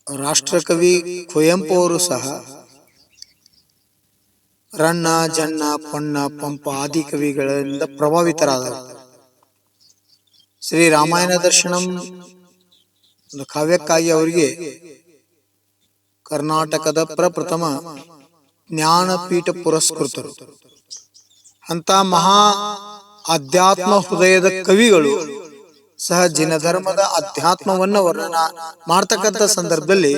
ರಾಷ್ಟ್ರಕವಿ ಕುವೆಂಪು ಅವರು ಸಹ ರನ್ನ, ಜನ್ನ, ಪೊನ್ನ, ಪಂಪ ಆದಿ ಕವಿಗಳಿಂದ ಪ್ರಭಾವಿತರಾದರು. ಶ್ರೀ ರಾಮಾಯಣ ದರ್ಶನಂ ಒಂದು ಕಾವ್ಯಕ್ಕಾಗಿ ಅವರಿಗೆ ಕರ್ನಾಟಕದ ಪ್ರಪ್ರಥಮ ಜ್ಞಾನಪೀಠ ಪುರಸ್ಕೃತರು. ಅಂತ ಮಹಾ ಅಧ್ಯಾತ್ಮ ಹೃದಯದ ಕವಿಗಳು ಸಹ ಜಿನ ಧರ್ಮದ ಅಧ್ಯಾತ್ಮವನ್ನ ವರ್ಣನ ಮಾಡ್ತಕ್ಕಂಥ ಸಂದರ್ಭದಲ್ಲಿ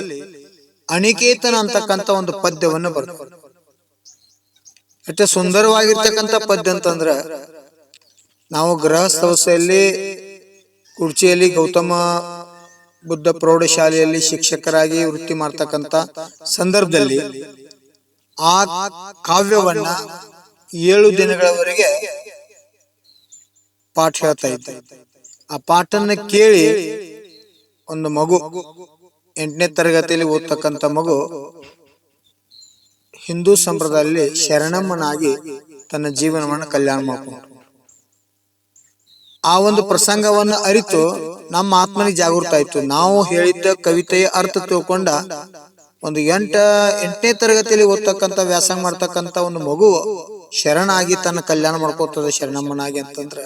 ಅನಿಕೇತನ ಅಂತಕ್ಕಂಥ ಒಂದು ಪದ್ಯವನ್ನು ಬರೆದರು. ಅಷ್ಟೇ ಸುಂದರವಾಗಿರ್ತಕ್ಕಂಥ ಪದ್ಯ ಅಂತಂದ್ರ, ನಾವು ಗೃಹಸ್ಥಾವಸ್ಥೆಯಲ್ಲಿ ಕುರ್ಚಿಯಲ್ಲಿ ಗೌತಮ ಬುದ್ಧ ಪ್ರೌಢಶಾಲೆಯಲ್ಲಿ ಶಿಕ್ಷಕರಾಗಿ ವೃತ್ತಿ ಮಾಡ್ತಕ್ಕಂಥ ಸಂದರ್ಭದಲ್ಲಿ ಆ ಕಾವ್ಯವನ್ನ 7 ದಿನಗಳವರೆಗೆ ಪಾಠ ಹೇಳ್ತಾ ಇದ್ದೆ. ಆ ಪಾಠನ್ನ ಕೇಳಿ ಒಂದು ಮಗು 8ನೇ ತರಗತಿಯಲ್ಲಿ ಓದ್ತಕ್ಕಂಥ ಮಗು ಹಿಂದೂ ಸಂಪ್ರದಾಯದಲ್ಲಿ ಶರಣಮ್ಮನಾಗಿ ತನ್ನ ಜೀವನವನ್ನು ಕಲ್ಯಾಣ ಮಾಡಿಕೊಂಡು ಆ ಒಂದು ಪ್ರಸಂಗವನ್ನು ಅರಿತು ನಮ್ಮ ಆತ್ಮನಿಗೆ ಜಾಗೃತ ಆಯ್ತು. ನಾವು ಹೇಳಿದ್ದ ಕವಿತೆಯ ಅರ್ಥ ತಿಳ್ಕೊಂಡ ಒಂದು 8ನೇ ತರಗತಿಯಲ್ಲಿ ಓದ್ತಕ್ಕಂಥ ವ್ಯಾಸಂಗ ಮಾಡ್ತಕ್ಕಂಥ ಒಂದು ಮಗು ಶರಣಾಗಿ ತನ್ನ ಕಲ್ಯಾಣ ಮಾಡ್ಕೋತದ ಶರಣಮ್ಮನಾಗಿ ಅಂತಂದ್ರ,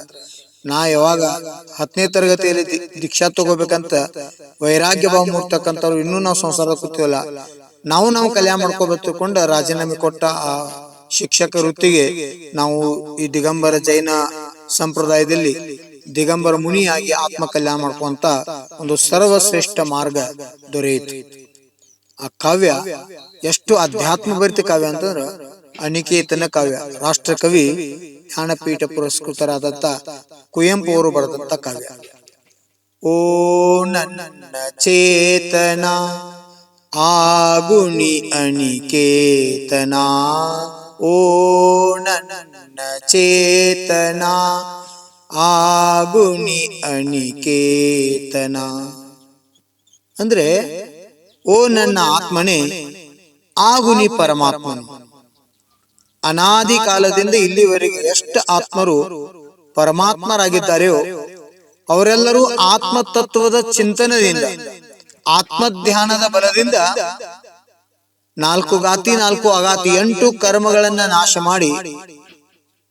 ನಾ ಯಾವಾಗ 10ನೇ ತರಗತಿಯಲ್ಲಿ ದೀಕ್ಷಾ ತಗೋಬೇಕಂತ ವೈರಾಗ್ಯ ಭಾವ ಮೂಡ್ತಕ್ಕಂಥವ್ರು ಇನ್ನೂ ನಾವು ಸಂಸಾರ ಕೂತೀವಲ್ಲ, ನಾವು ಕಲ್ಯಾಣ ಮಾಡ್ಕೋಬೇಕು ತಿಳ್ಕೊಂಡ ರಾಜೀನಾಮೆ ಕೊಟ್ಟ ಆ ಶಿಕ್ಷಕ ವೃತ್ತಿಗೆ ನಾವು ಈ ದಿಗಂಬರ ಜೈನ ಸಂಪ್ರದಾಯದಲ್ಲಿ ದಿಗಂಬರ ಮುನಿಯಾಗಿ ಆತ್ಮ ಕಲ್ಯಾಣ ಮಾಡ್ಕೊಂತ ಒಂದು ಸರ್ವಶ್ರೇಷ್ಠ ಮಾರ್ಗ ದೊರೆಯಿತು. ಆ ಕಾವ್ಯ ಎಷ್ಟು ಅಧ್ಯಾತ್ಮ ಭರಿತ ಕಾವ್ಯ ಅಂತಂದ್ರ ಅನಿಕೇತನ ಕಾವ್ಯ. ರಾಷ್ಟ್ರಕವಿ ಜ್ಞಾನಪೀಠ ಪುರಸ್ಕೃತರಾದಂತ ಕುವೆಂಪು ಅವರು ಬರೆದಂತ ಕಾವ್ಯ. ಓ ನನ್ನ ಚೇತನ ಆಗುಣಿ ಅನಿಕೇತನ, ಓ ನನ್ನ ಚೇತನ ಆಗುಣಿ ಅನಿಕೇತನ. ಅಂದ್ರೆ ಓ ನನ್ನ ಆತ್ಮನೇ, ಆಗುನಿ ಪರಮಾತ್ಮನು. ಅನಾದಿ ಕಾಲದಿಂದ ಇಲ್ಲಿವರೆಗೆ ಎಷ್ಟು ಆತ್ಮರು ಪರಮಾತ್ಮರಾಗಿದ್ದಾರೆಯೋ ಅವರೆಲ್ಲರೂ ಆತ್ಮ ತತ್ವದ ಚಿಂತನದಿಂದ, ಆತ್ಮಧ್ಯಾನದ ಬಲದಿಂದ 4 ಗಾತಿ 4 ಅಗಾತಿ 8 ಕರ್ಮಗಳನ್ನ ನಾಶ ಮಾಡಿ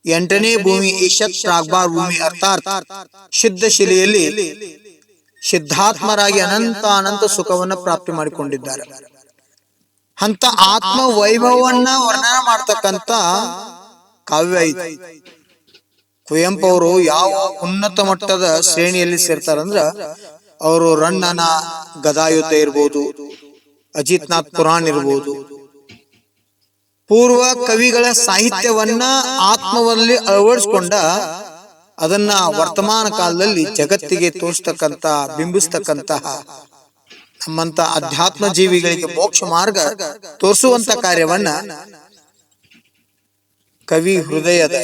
8ನೇ ಭೂಮಿ ಈಶತ್ ಪ್ರಾಗ್ಭಾರ್ ಭೂಮಿ ಅರ್ಥಾತ್ ಶುದ್ಧ ಶಿಲೆಯಲ್ಲಿ ಸಿದ್ಧಾತ್ಮರಾಗಿ ಅನಂತ ಸುಖವನ್ನ ಪ್ರಾಪ್ತಿ ಮಾಡಿಕೊಂಡಿದ್ದಾರೆ. ಅಂತ ಆತ್ಮ ವೈಭವವನ್ನ ವರ್ಣನ ಮಾಡ್ತಕ್ಕಂತ ಕಾವ್ಯ ಐತಿ. ಕುವೆಂಪು ಅವರು ಯಾವ ಉನ್ನತ ಮಟ್ಟದ ಶ್ರೇಣಿಯಲ್ಲಿ ಸೇರ್ತಾರಂದ್ರ, ಅವರು ರನ್ನನ ಗದಾಯುದ್ಧ ಇರ್ಬೋದು, ಅಜಿತ್ನಾಥ್ ಪುರಾಣ ಇರ್ಬೋದು, ಪೂರ್ವ ಕವಿಗಳ ಸಾಹಿತ್ಯವನ್ನ ಆತ್ಮದಲ್ಲಿ ಅಳವಡಿಸಿಕೊಂಡ ಅದನ್ನ ವರ್ತಮಾನ ಕಾಲದಲ್ಲಿ ಜಗತ್ತಿಗೆ ತೋರಿಸ್ತಕ್ಕಂತ ಬಿಂಬಿಸ್ತಕ್ಕಂತಹ ನಮ್ಮಂತ ಅಧ್ಯಾತ್ಮ ಜೀವಿಗಳಿಗೆ ಮೋಕ್ಷ ಮಾರ್ಗ ತೋರಿಸುವಂತ ಕಾರ್ಯವನ್ನ ಕವಿ ಹೃದಯದ,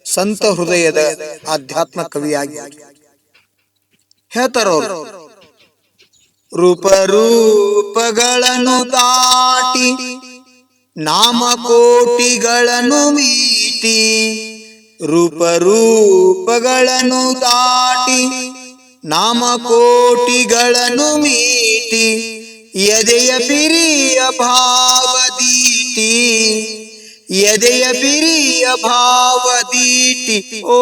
ಸಂತ ಹೃದಯದ ಆಧ್ಯಾತ್ಮ ಕವಿಯಾಗಿ ಹೇಳ್ತಾರವ್ರು. ರೂಪಗಳನ್ನು ದಾಟಿ ನಾಮಕೋಟಿಗಳನ್ನು ಮೀಟಿ, ರೂಪಗಳನ್ನು ದಾಟಿ ನಾಮಕೋಟಿಗಳನ್ನು ಮೀಟಿ, ಎದೆಯ ಪಿರಿಯ ಭಾವದೀಟಿ, ಎದೆಯ ಪಿರಿಯ ಭಾವದೀಟಿ. ಓ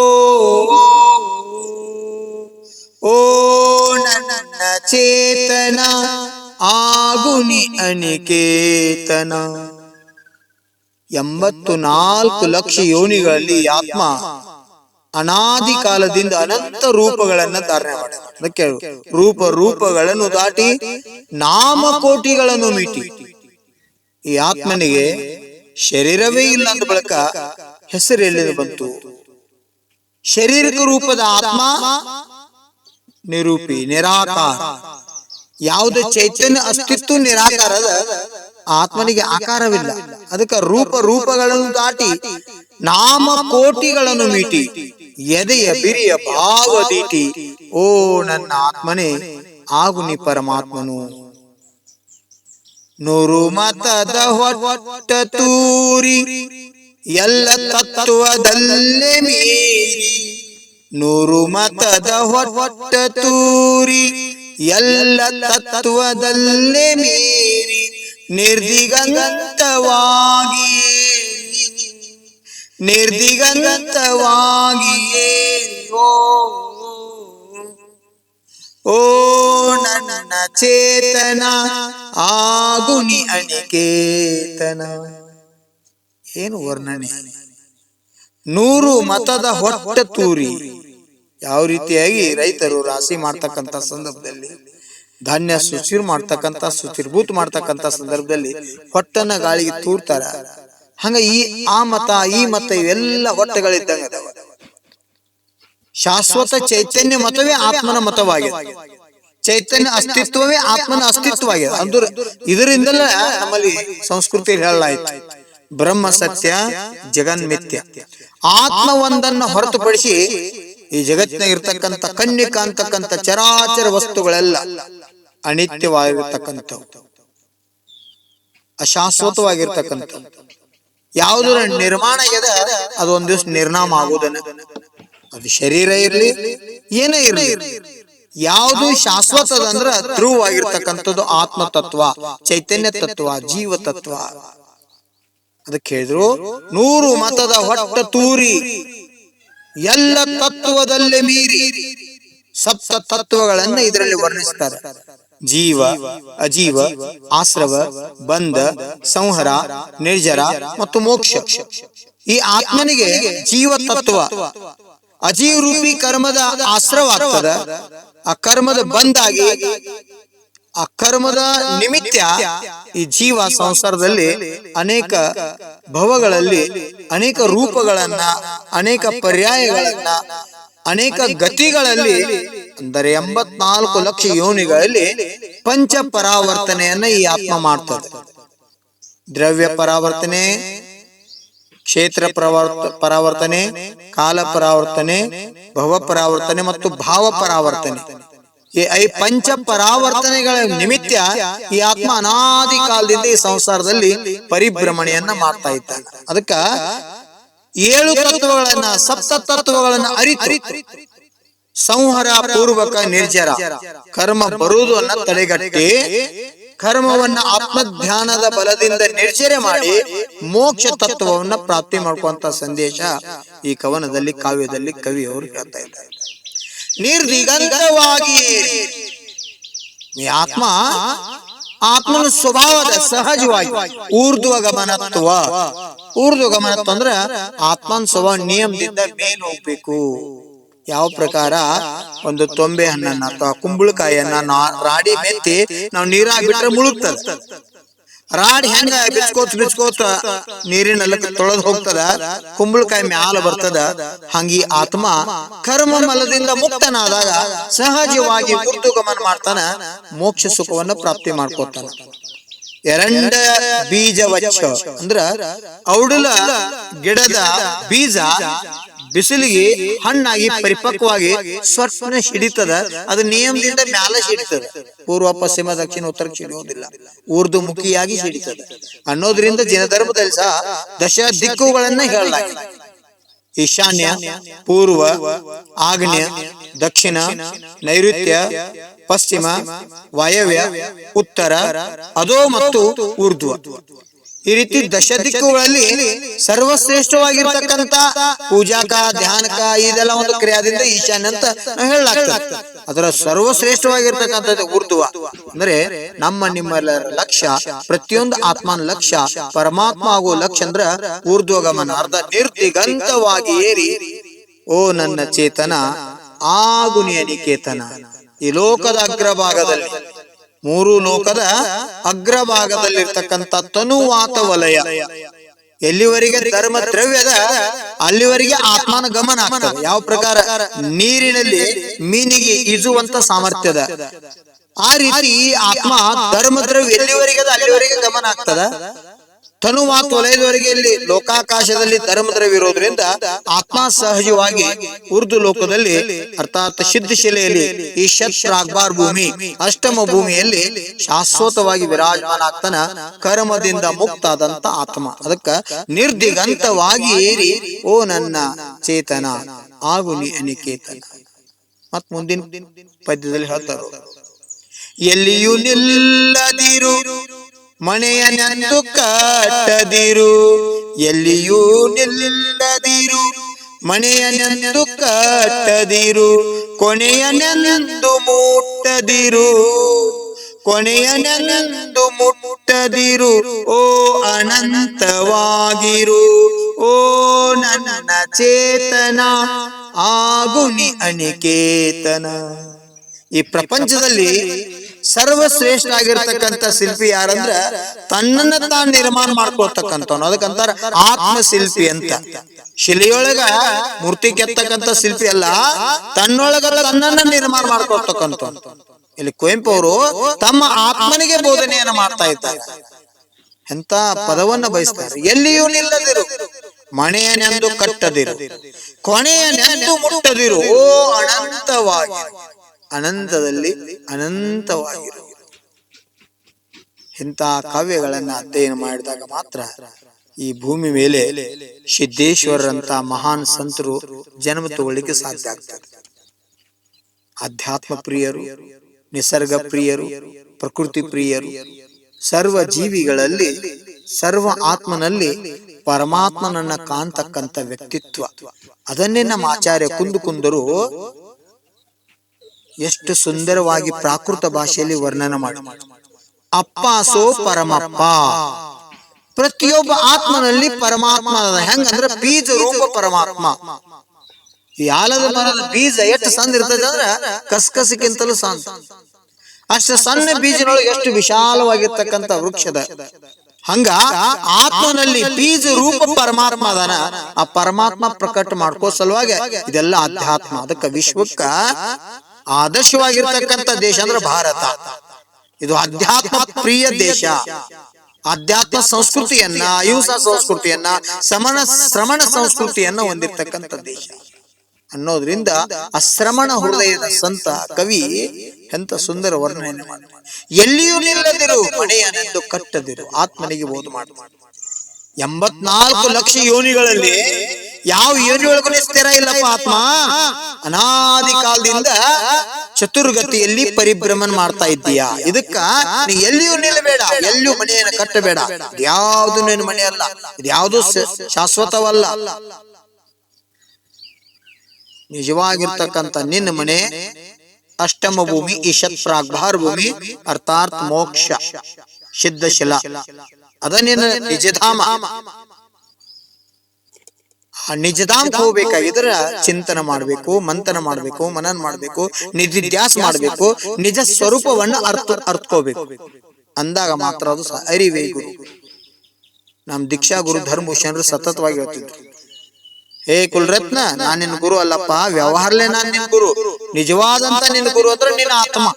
ಓ ನನ್ನ ಚೇತನ ಆಗುನಿ ಅನಿಕೇತನ. 84 ಲಕ್ಷ ಯೋನಿಗಳಲ್ಲಿ ಆತ್ಮ ಅನಾದಿ ಕಾಲದಿಂದ ಅನಂತ ರೂಪಗಳನ್ನ ಧಾರಣೆ ಮಾಡಿದ. ಅದಕ್ಕೆ ರೂಪಗಳನ್ನು ದಾಟಿ ನಾಮಕೋಟಿಗಳನ್ನು ಮೀಟಿ. ಈ ಆತ್ಮನಿಗೆ ಶರೀರವೇ ಇಲ್ಲ ಅಂದ ಬಳಿಕ ಹೆಸರು ಎಲ್ಲಿಂದ ಬಂತು? ಶಾರೀರಿಕ ರೂಪದ ಆತ್ಮ ನಿರೂಪಿ, ನಿರಾಕಾರ. ಯಾವುದೇ ಚೈತನ್ಯ ಅಸ್ತಿತ್ವ ನಿರಾಕಾರದ ಆತ್ಮನಿಗೆ ಆಕಾರವಿಲ್ಲ. ಅದಕ್ಕೆ ರೂಪಗಳನ್ನು ದಾಟಿ ನಾಮಕೋಟಿಗಳನ್ನು ಮೀಟಿ, ಎದೆಯ ಬಿರಿಯ ಭಾವದೀಟಿ. ಓ ನನ್ನ ಆತ್ಮನೇ, ಆಗುನಿ ಪರಮಾತ್ಮನು. 100 ಮತದ ಹೊಟ್ಟ ತೂರಿ ಎಲ್ಲ ತತ್ವದಲ್ಲೇ ಮೀರಿ, 100 ಮತದ ಹೊಟ್ಟ ತೂರಿ ಎಲ್ಲ ತತ್ವದಲ್ಲೇ ಮೀರಿ ನಿರ್ದಿಗಂತವಾಗಿಯೇ ಓ ನನ್ನ ಚೇತನ ಆಗುನಿ ಅನಿಕೇತನ. ಏನು ವರ್ಣನೆ! 100 ಮತದ ಹೊಟ್ಟ ತೂರಿ. ಯಾವ ರೀತಿಯಾಗಿ ರೈತರು ರಾಶಿ ಮಾಡ್ತಕ್ಕಂಥ ಸಂದರ್ಭದಲ್ಲಿ, ಧಾನ್ಯ ಸುಚಿರ್ ಮಾಡ್ತಕ್ಕಂಥ ಸುಚಿರ್ಭೂತ್ ಮಾಡ್ತಕ್ಕಂಥ ಸಂದರ್ಭದಲ್ಲಿ ಹೊಟ್ಟನ್ನ ಗಾಳಿಗೆ ತೂರ್ತಾರ, ಹಂಗ ಆ ಮತ ಈ ಮತ ಇವೆಲ್ಲ ಹೊಟ್ಟೆಗಳಿದ್ದಂಗ ಅದಾವ. ಶಾಶ್ವತ ಚೈತನ್ಯ ಮತವೇ ಆತ್ಮನ ಮತವಾಗಿದೆ. ಚೈತನ್ಯ ಅಸ್ತಿತ್ವವೇ ಆತ್ಮನ ಅಸ್ತಿತ್ವವಾಗಿದೆ. ಅಂದ್ರೆ ಇದರಿಂದಲೇ ನಮ್ಮಲ್ಲಿ ಸಂಸ್ಕೃತಿ ಹೇಳಲಾಯಿತು, ಬ್ರಹ್ಮ ಸತ್ಯ ಜಗನ್ಮಿಥ್ಯ. ಆತ್ಮ ಒಂದನ್ನ ಹೊರತುಪಡಿಸಿ ಈ ಜಗತ್ತಿನ ಇರ್ತಕ್ಕಂಥ ಕಣ್ಣಿಗೆ ಕಾಣ್ತಕ್ಕಂಥ ಚರಾಚರ ವಸ್ತುಗಳೆಲ್ಲ ಅನಿತ್ಯವಾಗಿರ್ತಕ್ಕಂಥವು, ಅಶಾಶ್ವತವಾಗಿರ್ತಕ್ಕಂಥವು. ಯಾವುದರ ನಿರ್ಮಾಣ ಇದೆ ಅದು ಒಂದ್ ದಿವಸ ನಿರ್ನಾಮ ಆಗುವುದನ್ನ, ಅದು ಶರೀರ ಇರ್ಲಿ ಏನೇ ಇರ್ಲಿ, ಯಾವುದು ಶಾಶ್ವತದ ಅಂದ್ರ ಧ್ರುವವಾಗಿರ್ತಕ್ಕಂಥದ್ದು ಆತ್ಮ ತತ್ವ, ಚೈತನ್ಯ ತತ್ವ, ಜೀವ ತತ್ವ. ಅದಕ್ಕೆ ಹೇಳಿದ್ರು 100 ಮತದ ಹೊಟ್ಟ ತೂರಿ ಎಲ್ಲ ತತ್ವದಲ್ಲೇ ಮೀರಿ. ಸಪ್ತ ತತ್ವಗಳನ್ನ ಇದರಲ್ಲಿ ವರ್ಣಿಸ್ತಾರೆ: ಜೀವ, ಅಜೀವ, ಆಶ್ರವ, ಬಂಧ, ಸಂಹರ, ನಿರ್ಜರ ಮತ್ತು ಮೋಕ್ಷ. ಈ ಆತ್ಮನಿಗೆ ಜೀವ ತತ್ವ ಅಜೀವ ರೂಪಿ ಕರ್ಮದ ಆಶ್ರವ ಆಗ್ತದ. ಆ ಕರ್ಮದ ಬಂದಾಗಿ ಆ ಕರ್ಮದ ನಿಮಿತ್ತ ಈ ಜೀವ ಸಂಸಾರದಲ್ಲಿ ಅನೇಕ ಭವಗಳಲ್ಲಿ ಅನೇಕ ರೂಪಗಳನ್ನ, ಅನೇಕ ಪರ್ಯಾಯಗಳನ್ನ, ಅನೇಕ ಗತಿಗಳಲ್ಲಿ, ಅಂದರೆ 84 ಲಕ್ಷ ಯೋನಿಗಳಲ್ಲಿ ಪಂಚ ಪರಾವರ್ತನೆಯನ್ನ ಈ ಆತ್ಮ ಮಾಡ್ತದೆ. ದ್ರವ್ಯ ಪರಾವರ್ತನೆ, ಕ್ಷೇತ್ರ ಪರಾವರ್ತನೆ, ಕಾಲ ಪರಾವರ್ತನೆ, ಭವ ಪರಾವರ್ತನೆ ಮತ್ತು ಭಾವ ಪರಾವರ್ತನೆ. ಈ ಪಂಚ ಪರಾವರ್ತನೆಗಳ ನಿಮಿತ್ತ ಈ ಆತ್ಮ ಅನಾದಿ ಕಾಲದಿಂದ ಈ ಸಂಸಾರದಲ್ಲಿ ಪರಿಭ್ರಮಣೆಯನ್ನ ಮಾಡ್ತಾ ಇದ್ದಾನೆ. ಅದಕ್ಕ 7 ತತ್ವಗಳನ್ನ, ಸಪ್ತ ತತ್ವಗಳನ್ನ ಅರಿತು ಸಂಹರ ಪೂರ್ವಕ ನಿರ್ಜರ ಕರ್ಮ ಬರುವುದನ್ನ ತಡೆಗಟ್ಟಿ ಕರ್ಮವನ್ನ ಆತ್ಮಧ್ಯಾನದ ಬಲದಿಂದ ನಿರ್ಜರೆ ಮಾಡಿ ಮೋಕ್ಷ ತತ್ವವನ್ನ ಪ್ರಾಪ್ತಿ ಮಾಡ್ಕೊಂತ ಸಂದೇಶ ಈ ಕವನದಲ್ಲಿ, ಕಾವ್ಯದಲ್ಲಿ ಕವಿಯವರು ಹೇಳ್ತಾ ಇದ್ದಾರೆ. ನಿರ್ದಿಗಂತವಾಗಿ ಈ ಆತ್ಮನ ಸ್ವಭಾವದ ಸಹಜವಾಗಿ ಊರ್ಧ್ವಗಮನತ್ವ. ಊರ್ಧ್ವಗಮನತ್ವ ಅಂದ್ರ ಆತ್ಮನ ಸ್ವಭಾವ ನಿಯಮದಿಂದ ಮೇಲೆ ಹೋಗ್ಬೇಕು. ಯಾವ ಪ್ರಕಾರ ಒಂದು ತೊಂಬೆ ಹಣ್ಣನ್ನ ಅಥವಾ ಕುಂಬಳಕಾಯಿಯನ್ನ ರಾಡಿ ಮೆತ್ತಿ ನಾವು ನೀರಾಗ ಬಿಟ್ರೆ ಮುಳುಗ್ತದ. ರಾಡಿ ಹೆಂಗ ಬಿಚ್ಕೋತ ನೀರಿನೆಲ್ಲ ತೊಳೆದು ಹೋಗ್ತದ, ಕುಂಬಳಕಾಯಿ ಮ್ಯಾಲ ಬರ್ತದ. ಹಂಗಿ ಆತ್ಮ ಕರ್ಮ ಮಲದಿಂದ ಮುಕ್ತನಾದಾಗ ಸಹಜವಾಗಿ ಊರ್ಧ್ವಗಮನ ಮಾಡ್ತಾನ, ಮೋಕ್ಷ ಸುಖವನ್ನ ಪ್ರಾಪ್ತಿ ಮಾಡ್ಕೋತಾನ. ಎರಡ ಬೀಜ ವಚ್ಚ ಅಂದ್ರ ಔಡಲ ಗಿಡದ ಬೀಜ ಬಿಸಿಲಿಗೆ ಹಣ್ಣಾಗಿ ಪರಿಪಕ್ವವಾಗಿ ಸ್ವರ್ಣ ಹಿಡಿತದ. ಅದು ನಿಯಮದಿಂದ ಮ್ಯಾಲ ಹಿಡಿತದ, ಪೂರ್ವ ಪಶ್ಚಿಮ ದಕ್ಷಿಣ ಉತ್ತರ ಹಿಡಿಯೋದಿಲ್ಲ, ಊರ್ಧ್ವಮುಖಿಯಾಗಿ ಹಿಡಿತದ ಅನ್ನೋದ್ರಿಂದ ಜೈನ ಧರ್ಮದಲ್ಲಿ ಸಹ ದಶ ದಿಕ್ಕುಗಳನ್ನ ಹೇಳಲಾಗಿದೆ. ಈಶಾನ್ಯ, ಪೂರ್ವ, ಆಗ್ನೇಯ, ದಕ್ಷಿಣ, ನೈಋತ್ಯ, ಪಶ್ಚಿಮ, ವಾಯವ್ಯ, ಉತ್ತರ, ಅಧೋ ಮತ್ತು ಊರ್ಧ್ವ. ಈ ರೀತಿ ದಶ ದಿಕ್ಕುಗಳಲ್ಲಿ ಸರ್ವಶ್ರೇಷ್ಠವಾಗಿರ್ತಕ್ಕಂಥ ಪೂಜಾಕ, ಧ್ಯಾನಕ ಇದೆಲ್ಲ ಒಂದು ಕ್ರಿಯಾದಿಂದ ಈಶಾನ್ಯ ಅಂತ ಹೇಳಲಾಗ್ತದೆ. ಅದರ ಸರ್ವಶ್ರೇಷ್ಠವಾಗಿರ್ತಕ್ಕಂಥದ್ದು ಊರ್ಧ್ವ. ಅಂದ್ರೆ ನಿಮ್ಮೆಲ್ಲರ ಲಕ್ಷ್ಯ, ಪ್ರತಿಯೊಂದು ಆತ್ಮನ ಲಕ್ಷ್ಯ ಪರಮಾತ್ಮ ಆಗೋ ಲಕ್ಷ್ಯ ಅಂದ್ರ ಊರ್ಧ್ವಗಮನ. ಅರ್ಧ ನಿರ್ದಿಗಂತವಾಗಿ ಏರಿ ಓ ನನ್ನ ಚೇತನ ಆಗುನಿ ಅನಿಕೇತನ. ಈ ಲೋಕದ ಅಗ್ರಭಾಗದಲ್ಲಿ, 3 ಲೋಕದ ಅಗ್ರಭಾಗದಲ್ಲಿರ್ತಕ್ಕಂಥ ತನುವಾತ ವಲಯ, ಎಲ್ಲಿವರೆಗೆ ಧರ್ಮ ದ್ರವ್ಯದ ಅಲ್ಲಿವರೆಗೆ ಆತ್ಮನ ಗಮನ ಆಗ್ತದೆ. ಯಾವ ಪ್ರಕಾರ ನೀರಿನಲ್ಲಿ ಮೀನಿಗೆ ಈಜುವಂತ ಸಾಮರ್ಥ್ಯದ, ಆ ರೀತಿ ಆತ್ಮ ಧರ್ಮ ದ್ರವ್ಯ ಎಲ್ಲಿವರೆಗೆ ಅಲ್ಲಿವರೆಗೆ ಗಮನ ಆಗ್ತದ. ತನುವಾತ ವಲಯದವರೆಗೆ ಇಲ್ಲಿ ಲೋಕಾಕಾಶದಲ್ಲಿ ಧರ್ಮ ದ್ರವ್ಯ ಇರೋದ್ರಿಂದ ಆತ್ಮ ಸಹಜವಾಗಿ ಊರ್ಧ್ವ ಲೋಕದಲ್ಲಿ ಅರ್ಥಾತ್ ಸಿದ್ಧಶಿಲೆಯಲ್ಲಿ ಈ ಶತ್ರಾಗ್ಬಾರ್ ಭೂಮಿ, ಅಷ್ಟಮ ಭೂಮಿಯಲ್ಲಿ ಶಾಶ್ವತವಾಗಿ ವಿರಾಜಮಾನ ಆಗ್ತಾನ, ಕರ್ಮದಿಂದ ಮುಕ್ತಾದಂತ ಆತ್ಮ. ಅದಕ್ಕ ನಿರ್ದಿಗಂತವಾಗಿ ಏರಿ ಓ ನನ್ನ ಚೇತನ ಆಗುನಿ ಅನಿಕೇತನ. ಮತ್ ಮುಂದಿನ ಪದ್ಯದಲ್ಲಿ ಹೇಳ್ತಾರ, ಎಲ್ಲಿಯೂ ನಿಲ್ಲದಿರು ಮನೆಯನೆಂದು ಕಟ್ಟದಿರು, ಎಲ್ಲಿಯೂ ನಿಲ್ಲದಿರು ಮನೆಯನೆಂದು ಕಟ್ಟದಿರು, ಕೊನೆಯನೆಂದು ಮುಟ್ಟದಿರು, ಕೊನೆಯನೆಂದು ಮುಟ್ಟದಿರು, ಓ ಅನಂತವಾಗಿರು, ಓ ನನ್ನ ಚೇತನ ಆಗುನಿ ಅನಿಕೇತನ. ಈ ಪ್ರಪಂಚದಲ್ಲಿ ಸರ್ವಶ್ರೇಷ್ಠ ಆಗಿರ್ತಕ್ಕಂಥ ಶಿಲ್ಪಿ ಯಾರಂದ್ರ ತನ್ನನ್ನ ತಾನು ನಿರ್ಮಾಣ ಮಾಡ್ಕೊಳ್ತಕ್ಕಂಥವ್ನು, ಅದಕ್ಕಂತಾರ ಆತ್ಮಶಿಲ್ಪಿ ಅಂತ. ಶಿಲೆಯೊಳಗ ಮೂರ್ತಿ ಕೆತ್ತಕ್ಕಂಥ ಶಿಲ್ಪಿ ಅಲ್ಲ, ತನ್ನೊಳಗ ತನ್ನನ್ನ ನಿರ್ಮಾಣ ಮಾಡ್ಕೊಳ್ತಕ್ಕಂಥವ್ನು. ಇಲ್ಲಿ ಕುವೆಂಪು ಅವರು ತಮ್ಮ ಆತ್ಮನಿಗೆ ಬೋಧನೆಯನ್ನ ಮಾಡ್ತಾ ಇದ್ದಾರೆ. ಎಂತ ಪದವನ್ನ ಬಯಸ್ತಾರೆ. ಎಲ್ಲಿಯೂ ನಿಲ್ಲದಿರು ಮನೆಯನೆಂದು ಕಟ್ಟದಿರು, ಕೊನೆಯನೆಂದು ಮುಟ್ಟದಿರು, ಓ ಅನಂತವಾಗಿ, ಅನಂತದಲ್ಲಿ ಅನಂತವಾಗಿರು. ಇಂಥ ಕಾವ್ಯಗಳನ್ನ ಅಧ್ಯಯನ ಮಾಡಿದಾಗ ಮಾತ್ರ ಈ ಭೂಮಿ ಮೇಲೆ ಸಿದ್ದೇಶ್ವರರಂತ ಮಹಾನ್ ಸಂತರು ಜನ್ಮ ತಗೊಳ್ಳಿಕ್ಕೆ ಸಾಧ್ಯ ಆಗ್ತದೆ. ಅಧ್ಯಾತ್ಮ ಪ್ರಿಯರು, ನಿಸರ್ಗ ಪ್ರಿಯರು, ಪ್ರಕೃತಿ ಪ್ರಿಯರು, ಸರ್ವ ಜೀವಿಗಳಲ್ಲಿ ಸರ್ವ ಆತ್ಮನಲ್ಲಿ ಪರಮಾತ್ಮನನ್ನ ಕಾಣ್ತಕ್ಕಂಥ ವ್ಯಕ್ತಿತ್ವ. ಅದನ್ನೇ ನಮ್ಮ ಆಚಾರ್ಯ ಕುಂದರು ಎಷ್ಟು ಸುಂದರವಾಗಿ ಪ್ರಾಕೃತ ಭಾಷೆಯಲ್ಲಿ ವರ್ಣನ ಮಾಡಿ, ಅಪ್ಪಾಸೋ ಪರಮಪ್ಪ. ಪ್ರತಿಯೊಬ್ಬ ಆತ್ಮನಲ್ಲಿ ಪರಮಾತ್ಮ ಹೆಂಗಂದ್ರ ಬೀಜ ರೂಪ ಪರಮಾತ್ಮ. ಈ ಆಲದ ಮರದ ಬೀಜ ಎಷ್ಟು ಸಣ್ಣ ಇರ್ತದೆ ಅಂದ್ರ ಕಸ್ಕಸಕ್ಕಿಂತಲೂ ಸಣ್ಣ. ಅಷ್ಟು ಸಣ್ಣ ಬೀಜನೊಳಗೆ ಎಷ್ಟು ವಿಶಾಲವಾಗಿರ್ತಕ್ಕಂಥ ವೃಕ್ಷದ ಹಂಗ ಆತ್ಮನಲ್ಲಿ ಬೀಜ ರೂಪ ಪರಮಾತ್ಮ ಅದಾನ. ಆ ಪರಮಾತ್ಮ ಪ್ರಕಟ ಮಾಡ್ಕೋ ಸಲುವಾಗಿ ಇದೆಲ್ಲ ಅಧ್ಯಾತ್ಮ. ಅದಕ್ಕ ವಿಶ್ವಕ್ಕ ಆದರ್ಶವಾಗಿರ್ತಕ್ಕಂಥ ದೇಶ ಅಂದ್ರೆ ಭಾರತ. ಇದು ಅಧ್ಯಾತ್ಮ ಪ್ರಿಯ ದೇಶ. ಅಧ್ಯಾತ್ಮ ಸಂಸ್ಕೃತಿಯನ್ನ, ಅಹಿಂಸಾ ಸಂಸ್ಕೃತಿಯನ್ನ, ಶ್ರಮಣ ಸಂಸ್ಕೃತಿಯನ್ನ ಹೊಂದಿರ್ತಕ್ಕಂಥ ದೇಶ ಅನ್ನೋದ್ರಿಂದ ಆ ಶ್ರಮಣ ಹೃದಯದ ಸಂತ ಕವಿ ಎಂತ ಸುಂದರ ವರ್ಣನೆ ಮಾಡಿ, ಎಲ್ಲಿಯೂ ನಿಲ್ಲದಿರು ಮನೆಯನೆಂದು ಕಟ್ಟದಿರು, ಆತ್ಮನಿಗೆ ಬೋಧ ಮಾಡಿ. 84 ಲಕ್ಷ ಯೋನಿಗಳಲ್ಲಿ ಯಾವ ಯೋನಿಯೊಳಗೂ ಸ್ಥಿರ ಇಲ್ಲಪ್ಪ ಆತ್ಮ. ಅನಾದಿ ಕಾಲದಿಂದ ಚತುರ್ಗತಿಯಲ್ಲಿ ಪರಿಭ್ರಮಣ ಮಾಡ್ತಾ ಇದ್ದೀಯಾ. ಇದಕ್ಕ ನೀ ಎಲ್ಲಿಯೂ ನಿಲ್ಲಬೇಡ, ಎಲ್ಲಿಯೂ ಮನೆಯನ್ನು ಕಟ್ಟಬೇಡ. ಯಾವುದು ನಿನ್ನ ಮನೆ ಅಲ್ಲ, ಇದ್ಯಾವುದು ಶಾಶ್ವತವಲ್ಲ. ನಿಜವಾಗಿರ್ತಕ್ಕಂಥ ನಿನ್ನ ಮನೆ ಅಷ್ಟಮ ಭೂಮಿ, ಈಶತ್ ಪ್ರಾಗ್ಭಾರ ಭೂಮಿ, ಅರ್ಥಾತ್ ಮೋಕ್ಷ ಸಿದ್ಧಶಿಲಾ. ಅದ ನಿನ್ನ ನಿಜಧಾಮ. ಆ ನಿಜಧಾಮಕ್ಕೆ ಹೋಗ್ಬೇಕಾಗಿದ್ರ ಚಿಂತನ ಮಾಡ್ಬೇಕು, ಮಂಥನ ಮಾಡ್ಬೇಕು, ಮನನ ಮಾಡ್ಬೇಕು, ನಿಧಿಧ್ಯಾಸ ಮಾಡ್ಬೇಕು, ನಿಜ ಸ್ವರೂಪವನ್ನ ಅರ್ಥಕೋಬೇಕು. ಅಂದಾಗ ಮಾತ್ರ ಅದು ಅರಿವೇ ಗುರು. ನಮ್ ದೀಕ್ಷಾ ಗುರು ಧರ್ಮಭೂಷಣರು ಸತತವಾಗಿ ಹೇಳ್ತಿದ್ರು, ಹೇ ಕುಲರತ್ನ, ನಾನ್ ನಿನ್ ಗುರು ಅಲ್ಲಪ್ಪ, ವ್ಯವಹಾರಲೇ ನಾನ್ ನಿನ್ ಗುರು. ನಿಜವಾದಂತ ನಿನ್ ಗುರು ಅಂದ್ರೆ ನಿನ್ನ ಆತ್ಮ.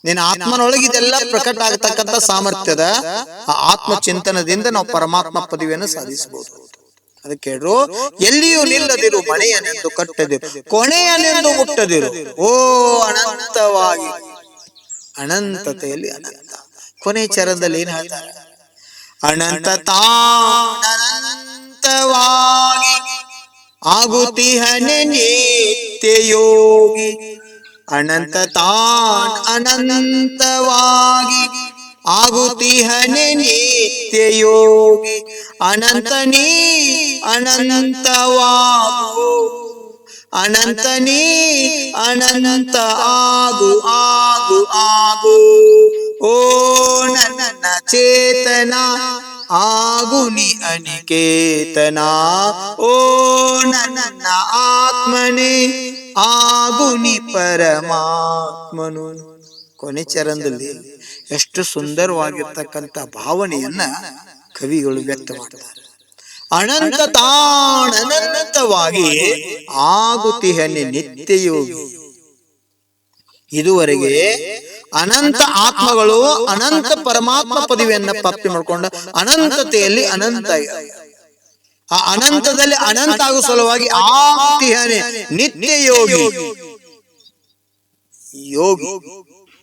ನಿನ್ನ ಆತ್ಮನೊಳಗೆ ಇದೆಲ್ಲ ಪ್ರಕಟ ಆಗತಕ್ಕಂತ ಸಾಮರ್ಥ್ಯದ ಆ ಆತ್ಮ ಚಿಂತನದಿಂದ ನಾವು ಪರಮಾತ್ಮ ಪದವಿಯನ್ನು ಸಾಧಿಸಬಹುದು. ಅದಕ್ಕೆ ಹೇಳ್ರು, ಎಲ್ಲಿಯೂ ನಿಲ್ಲದಿರು ಮನೆಯನೆಂದು ಕಟ್ಟದಿರು, ಕೊನೆಯನೆಂದು ಮುಟ್ಟದಿರು, ಓ ಅನಂತವಾಗಿ. ಅನಂತತೆಯಲ್ಲಿ ಅನಂತ. ಕೊನೆ ಚರಣದಲ್ಲಿ ಏನ್ ಹೇಳ್ತಾರೆ? ಅನಂತ ತಾನಂತವಾಗಿ ಆಗುತ್ತಿಹನೆ ನಿತ್ಯ ಯೋಗಿ. ಅನಂತ ತಾನ್ ಅನಂತವಾಗಿ ಆಗುತ್ತಿಹನೆ ನಿತ್ಯ ಯೋಗಿ. ಅನಂತ ನೀ ಅನಂತವಾಗು, ಅನಂತ ನೀ ಅನಂತ ಆಗು, ಆಗು ಆಗು, ಓ ನನ್ನ ಚೇತನ ಆಗುನಿ ಅನಿಕೇತನ, ಓ ನನ್ನ ಆತ್ಮನೇ ಆಗುನಿ ಪರಮಾತ್ಮನು. ಕೊನೆ ಚರಣದಲ್ಲಿ ಎಷ್ಟು ಸುಂದರವಾಗಿರ್ತಕ್ಕಂಥ ಭಾವನೆಯನ್ನ ಕವಿಗಳು ವ್ಯಕ್ತ ಮಾಡ್ತಾರೆ. ಅನಂತ ತಾನಂತವಾಗಿ ಆಗುತ್ತಿಹನೆ ನಿತ್ಯ ಯೋಗಿ. ಇದುವರೆಗೆ ಅನಂತ ಆತ್ಮಗಳು ಅನಂತ ಪರಮಾತ್ಮ ಪದವಿಯನ್ನ ಪ್ರಾಪ್ತಿ ಮಾಡ್ಕೊಂಡ ಅನಂತತೆಯಲ್ಲಿ ಅನಂತ, ಆ ಅನಂತದಲ್ಲಿ ಅನಂತ ಆಗುವ ಸಲುವಾಗಿ ಆಗುತ್ತಿಹನೆ ನಿತ್ಯ ಯೋಗಿ. ಯೋಗಿ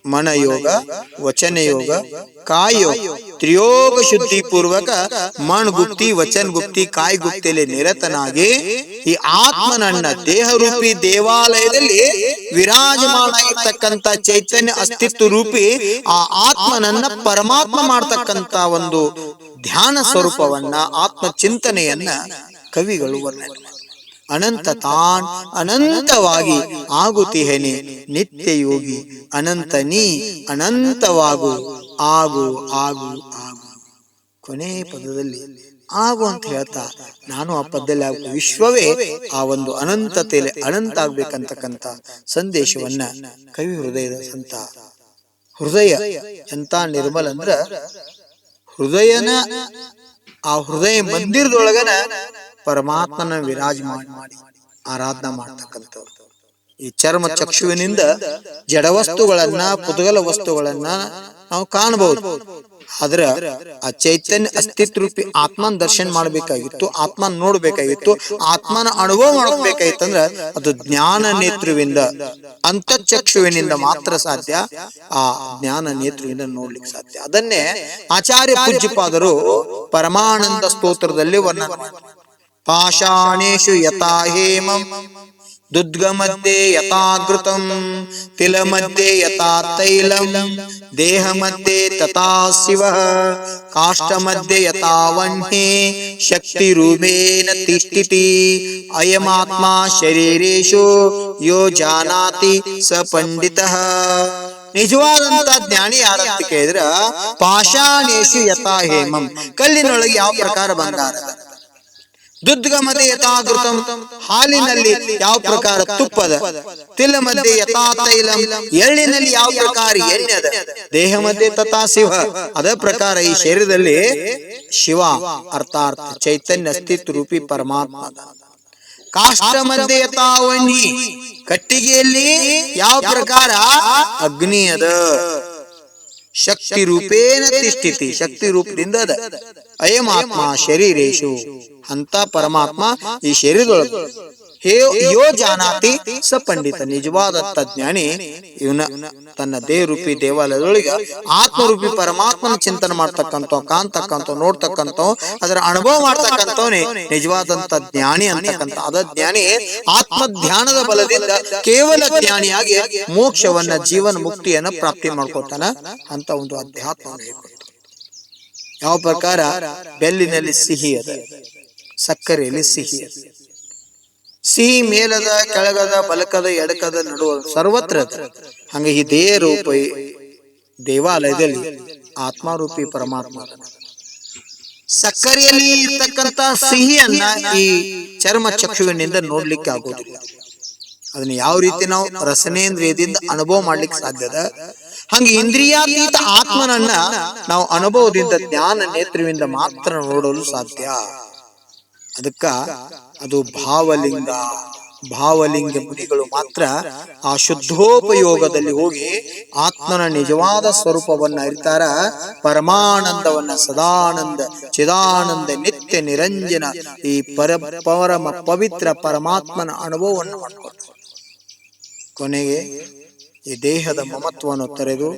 ಮನಯೋಗ, ವಚನ ಯೋಗ, ಕಾಯೋಗ, ತ್ರಿಯೋಗ ಶುದ್ಧಿ ಪೂರ್ವಕ ಮಣ್ ಗುಪ್ತಿ ವಚನ್ ಗುಪ್ತಿ ಕಾಯ್ ಗುಪ್ತಿಯಲ್ಲಿ ನಿರತನಾಗಿ ಈ ಆತ್ಮನನ್ನ ದೇಹರೂಪಿ ದೇವಾಲಯದಲ್ಲಿ ವಿರಾಜಮಾನ ಇರ್ತಕ್ಕಂಥ ಚೈತನ್ಯ ಅಸ್ತಿತ್ವ ರೂಪಿ ಆ ಆತ್ಮನನ್ನ ಪರಮಾತ್ಮ ಮಾಡ್ತಕ್ಕಂತ ಒಂದು ಧ್ಯಾನ ಸ್ವರೂಪವನ್ನ ಆತ್ಮ ಚಿಂತನೆಯನ್ನ ಕವಿಗಳು ವರ್ಣನೆ ಅನಂತ ತಾನ್ ಅನಂತವಾಗಿ ಆಗುತ್ತಿಹೇನೆ ನಿತ್ಯ ಯೋಗಿ ಅನಂತ ನೀ ಅನಂತವಾಗು ಆಗು ಆಗು ಆಗು. ಕೊನೆ ಪದದಲ್ಲಿ ಆಗು ಅಂತ ಹೇಳ್ತಾ ನಾನು ಆ ಪದದಲ್ಲಿ ಆಗು ವಿಶ್ವವೇ ಆ ಒಂದು ಅನಂತತೆಯಲ್ಲಿ ಅನಂತ ಆಗ್ಬೇಕಂತಕ್ಕಂಥ ಸಂದೇಶವನ್ನ ಕವಿ ಹೃದಯದ ಸಂತ ಹೃದಯ ಎಂತ ನಿರ್ಮಲ ಅಂದ್ರ ಹೃದಯನ ಆ ಹೃದಯ ಮಂದಿರದೊಳಗನ ಪರಮಾತ್ಮನ ವಿರಾಜಮಾನ ಮಾಡಿ ಆರಾಧನಾ ಮಾಡ್ತಕ್ಕಂಥವ್ರು. ಈ ಚರ್ಮ ಚಕ್ಷುವಿನಿಂದ ಜಡ ವಸ್ತುಗಳನ್ನ ಪುದ್ಗಲ ವಸ್ತುಗಳನ್ನ ನಾವು ಕಾಣಬಹುದು. ಆದ್ರ ಆ ಚೈತನ್ಯ ಅಸ್ತಿತ್ವ ರೂಪಿ ಆತ್ಮನ ದರ್ಶನ ಮಾಡ್ಬೇಕಾಗಿತ್ತು, ಆತ್ಮನ ನೋಡ್ಬೇಕಾಗಿತ್ತು, ಆತ್ಮನ ಅನುಭವ ಮಾಡ್ಬೇಕಾಗಿತ್ತಂದ್ರ ಅದು ಜ್ಞಾನ ನೇತೃವಿಂದ ಅಂತಃಚಕ್ಷುವಿನಿಂದ ಮಾತ್ರ ಸಾಧ್ಯ. ಆ ಜ್ಞಾನ ನೇತೃವಿಂದ ನೋಡ್ಲಿಕ್ಕೆ ಸಾಧ್ಯ. ಅದನ್ನೇ ಆಚಾರ್ಯ ಪೂಜ್ಯಪಾದರು ಪರಮಾನಂದ ಸ್ತೋತ್ರದಲ್ಲಿ ವರ್ಣನೆ ಮಾಡ್ತಾರೆ. ಪಾಷಾಣೇಷು ಯಥಾ ಹೇಮಂ ದುದ್ಗಮಧ್ಯೆ ಯಥಾ ಘೃತಂ ತಿಲ ಮಧ್ಯೆ ಯಥಾ ತೈಲಂ ದೇಹ ಮಧ್ಯೆ ತಥಾ ಶಿವಃ ಕಾಷ್ಟ ಮಧ್ಯೆ ಯಥಾ ವಹ್ನಿ ಶಕ್ತಿ ರೂಪೇಣ ತಿಷ್ಠಿತಿ ಅಯಮಾತ್ಮ ಶರೀರೇಶು ಯೋ ಜಾನಾತಿ ಸ ಪಂಡಿತಃ. ನಿಜವಾದಂತ ಜ್ಞಾನಿ ಯಾರಂತ ಕೇಳಿದ್ರ ಪಾಷಾಣೇಷು ಯಥಾ ಹೇಮಂ ಕಲ್ಲಿನೊಳಗೆ ಯಾವ ಪ್ರಕಾರ ಬಂಗಾರ, ದುದ್ಗಮದೆ ಯಥಾ ಘೃತಂ ಹಾಲಿನಲ್ಲಿ ಯಾವ ಪ್ರಕಾರ ತುಪ್ಪದ, ತಿಲ ಮಧ್ಯೆ ಯಥಾ ತೈಲಂ ಎಳ್ಳಿನಲ್ಲಿ ಯಾವ ಪ್ರಕಾರ ಎಣ್ಣೆ ಅದ, ದೇಹ ಮಧ್ಯೆ ತಥಾ ಶಿವ ಅದ ಪ್ರಕಾರ ಈ ಶರೀರದಲ್ಲಿ ಶಿವ ಅರ್ಥಾತ್ ಚೈತನ್ಯ ಅಸ್ತಿತ್ವ ರೂಪಿ ಪರಮಾತ್ಮ. ಕಾಷ್ಟ ಮಧ್ಯೆ ಯಥಾ ವಹ್ನಿ ಕಟ್ಟಿಗೆಯಲ್ಲಿ ಯಾವ ಪ್ರಕಾರ ಅಗ್ನಿ ಅದ, ಶಕ್ತಿ ರೂಪೇಣ ತಿಷ್ಠಿತಿ ಶಕ್ತಿ ರೂಪದಿಂದ ಅದ. ಅಯಮಾತ್ಮ ಶರೀರೇಶು ಅಂತ ಪರಮಾತ್ಮ ಈ ಶರೀರದೊಳಗೆ ಯೋ ಜಾನಾತಿ ಸ ಪಂಡಿತ ನಿಜವಾದಂತ ಜ್ಞಾನಿ ಇವನ ತನ್ನ ದೇವರೂಪಿ ದೇವಾಲಯದೊಳಗೆ ಆತ್ಮರೂಪಿ ಪರಮಾತ್ಮನ ಚಿಂತನೆ ಮಾಡ್ತಕ್ಕಂಥ, ಕಾಣ್ತಕ್ಕಂಥ, ನೋಡ್ತಕ್ಕಂಥ, ಅದರ ಅನುಭವ ಮಾಡ್ತಕ್ಕಂಥವನೇ ನಿಜವಾದಂತ ಜ್ಞಾನಿ ಅಂತಕ್ಕಂಥ. ಅದ ಜ್ಞಾನಿ ಆತ್ಮ ಧ್ಯಾನದ ಬಲದಿಂದ ಕೇವಲ ಜ್ಞಾನಿಯಾಗಿ ಮೋಕ್ಷವನ್ನ ಜೀವನ ಮುಕ್ತಿಯನ್ನ ಪ್ರಾಪ್ತಿ ಮಾಡ್ಕೊತಾನ ಅಂತ ಒಂದು ಅಧ್ಯಾತ್ಮವನ್ನು ಹೇಳ್ಕೊಡ್ತಾನೆ. ಯಾವ ಪ್ರಕಾರ ಬೆಲ್ಲಿನಲ್ಲಿ ಸಿಹಿ ಅದ, ಸಕ್ಕರೆಯಲ್ಲಿ ಸಿಹಿ ಅದ. ಸಿಹಿ ಮೇಲದ ಕೆಳಗದ ಬಲಕದ ಎಡಕದ ನಡುವ ಸರ್ವತ್ರ ಅದ. ಹಂಗ ಈ ದೇಹ ರೂಪ ದೇವಾಲಯದಲ್ಲಿ ಆತ್ಮಾರೂಪಿ ಪರಮಾತ್ಮ. ಸಕ್ಕರೆಯಲ್ಲಿ ಇರ್ತಕ್ಕಂಥ ಸಿಹಿಯನ್ನ ಈ ಚರ್ಮ ಚಕ್ಷುವಿನಿಂದ ನೋಡ್ಲಿಕ್ಕೆ ಆಗೋದಿಲ್ಲ. ಅದನ್ನ ಯಾವ ರೀತಿ ನಾವು ರಸನೇಂದ್ರಿಯದಿಂದ ಅನುಭವ ಮಾಡ್ಲಿಕ್ಕೆ ಸಾಧ್ಯದ, ಹಂಗ ಇಂದ್ರಿಯಾತೀತ ಆತ್ಮನನ್ನ ನಾವು ಅನುಭವದಿಂದ ಜ್ಞಾನ ನೇತೃವಿಂದ ಮಾತ್ರ ನೋಡಲು ಸಾಧ್ಯ. ಅದಕ್ಕ ಅದು ಭಾವಲಿಂಗ ಮುನಿಗಳು ಮಾತ್ರ ಆ ಶುದ್ಧೋಪಯೋಗದಲ್ಲಿ ಹೋಗಿ ಆತ್ಮನ ನಿಜವಾದ ಸ್ವರೂಪವನ್ನ ಅರಿತಾರ. ಪರಮಾನಂದವನ್ನ ಸದಾನಂದ ಚಿದಾನಂದ ನಿತ್ಯ ನಿರಂಜನ ಈ ಪರಮ ಪವಿತ್ರ ಪರಮಾತ್ಮನ ಅನುಭವವನ್ನು ಮಾಡಿಕೊಡ್ತಾರೆ. ಕೊನೆಗೆ ಈ ದೇಹದ ಮಮತ್ವವನ್ನು ತೊರೆದು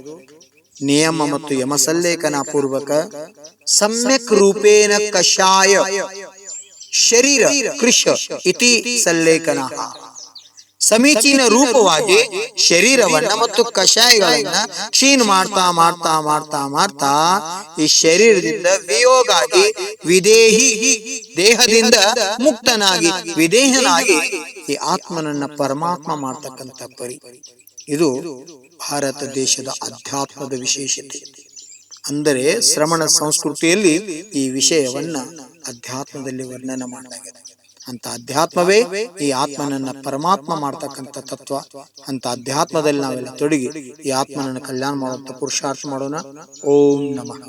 ನಿಯಮ ಮತ್ತು ಯಮಸಲ್ಲೇಖನ ಪೂರ್ವಕ ಸಮ್ಯಕ್ ರೂಪೇಣ ಕಷಾಯ ಶರೀರ ಕೃಷ ಇತಿ ಸಲ್ಲೇಖನ ಸಮೀಚೀನ ರೂಪವಾಗಿ ಶರೀರವನ್ನ ಮತ್ತು ಕಷಾಯಗಳನ್ನ ಕ್ಷೀಣ ಮಾಡ್ತಾ ಮಾಡ್ತಾ ಮಾಡ್ತಾ ಮಾಡ್ತಾ ಈ ಶರೀರದಿಂದ ವಿಯೋಗಾಗಿ ವಿದೇಹಿ ದೇಹದಿಂದ ಮುಕ್ತನಾಗಿ ವಿದೇಹನಾಗಿ ಈ ಆತ್ಮನನ್ನ ಪರಮಾತ್ಮ ಮಾಡ್ತಕ್ಕಂಥ ಪರಿ. ಇದು ಭಾರತ ದೇಶದ ಅಧ್ಯಾತ್ಮದ ವಿಶೇಷತೆ. ಅಂದರೆ ಶ್ರಮಣ ಸಂಸ್ಕೃತಿಯಲ್ಲಿ ಈ ವಿಷಯವನ್ನ ಅಧ್ಯಾತ್ಮದಲ್ಲಿ ವರ್ಣನೆ ಮಾಡಲಾಗಿದೆ. ಅಂತ ಅಧ್ಯಾತ್ಮವೇ ಈ ಆತ್ಮನನ್ನ ಪರಮಾತ್ಮ ಮಾಡ್ತಕ್ಕಂಥ ತತ್ವ. ಅಂತ ಅಧ್ಯಾತ್ಮದಲ್ಲಿ ನಾವೆಲ್ಲ ತೊಡಗಿ ಈ ಆತ್ಮನನ್ನ ಕಲ್ಯಾಣ ಮಾಡುವಂತ ಪುರುಷಾರ್ಥ ಮಾಡೋಣ. ಓಂ ನಮಃ.